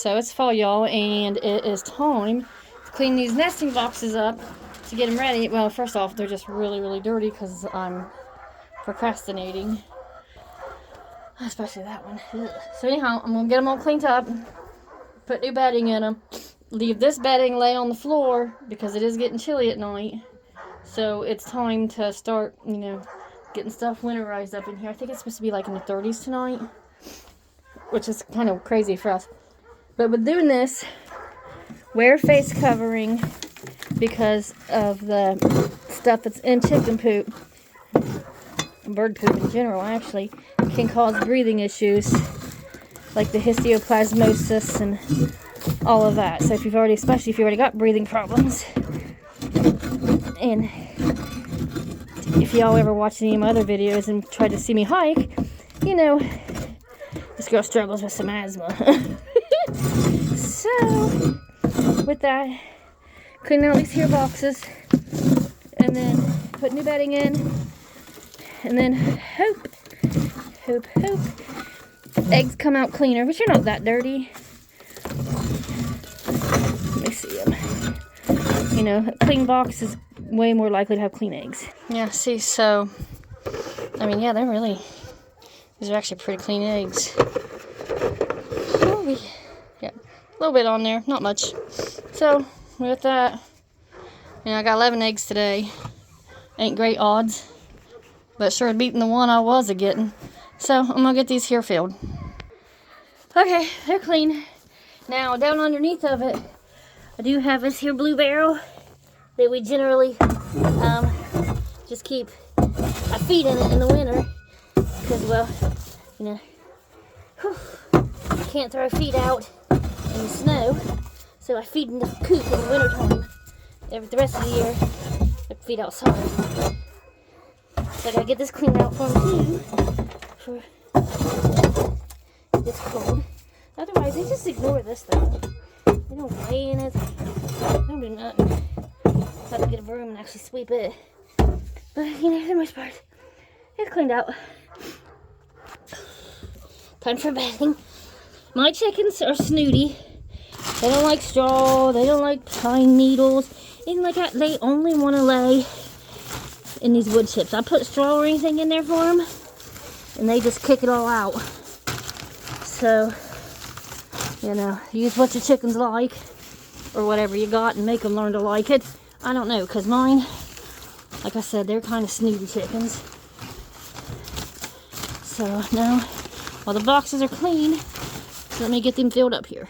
So it's fall, y'all, and it is time to clean these nesting boxes up to get them ready. Well, first off, they're just really, really dirty because I'm procrastinating. Especially that one. Ugh. So anyhow, I'm going to get them all cleaned up, put new bedding in them, leave this bedding lay on the floor because it is getting chilly at night. So it's time to start, getting stuff winterized up in here. I think it's supposed to be like in the 30s tonight, which is kind of crazy for us. But with doing this, wear face covering because of the stuff that's in chicken poop, bird poop in general actually, can cause breathing issues like the histoplasmosis and all of that. So especially if you've already got breathing problems, and if y'all ever watched any of my other videos and tried to see me hike, this girl struggles with some asthma. So, with that, clean out these here boxes, and then put new bedding in, and then hope eggs come out cleaner, but you're not that dirty. Let me see them. A clean box is way more likely to have clean eggs. Yeah, see, so, yeah, these are actually pretty clean eggs. Yeah, a little bit on there, not much. So, with that, I got 11 eggs today. Ain't great odds, but sure beating the one I was getting. So, I'm gonna get these here filled. Okay, they're clean. Now, down underneath of it, I do have this here blue barrel that we generally just keep our feet in it in the winter because, well, can't throw our feet out in the snow, so I feed in the coop in the wintertime. The rest of the year, I feed outside. So I gotta get this cleaned out for them too, for it's cold. Otherwise, they just ignore this thing. They don't play in it. They don't do nothing. I have to get a broom and actually sweep it. But, for the most part, it's cleaned out. Time for bedding. My chickens are snooty. They don't like straw. They don't like pine needles. Anything like that. They only want to lay in these wood chips. I put straw or anything in there for them, and they just kick it all out. So, use what your chickens like, or whatever you got, and make them learn to like it. I don't know, because mine, like I said, they're kind of snooty chickens. So, now, while the boxes are clean, let me get them filled up here.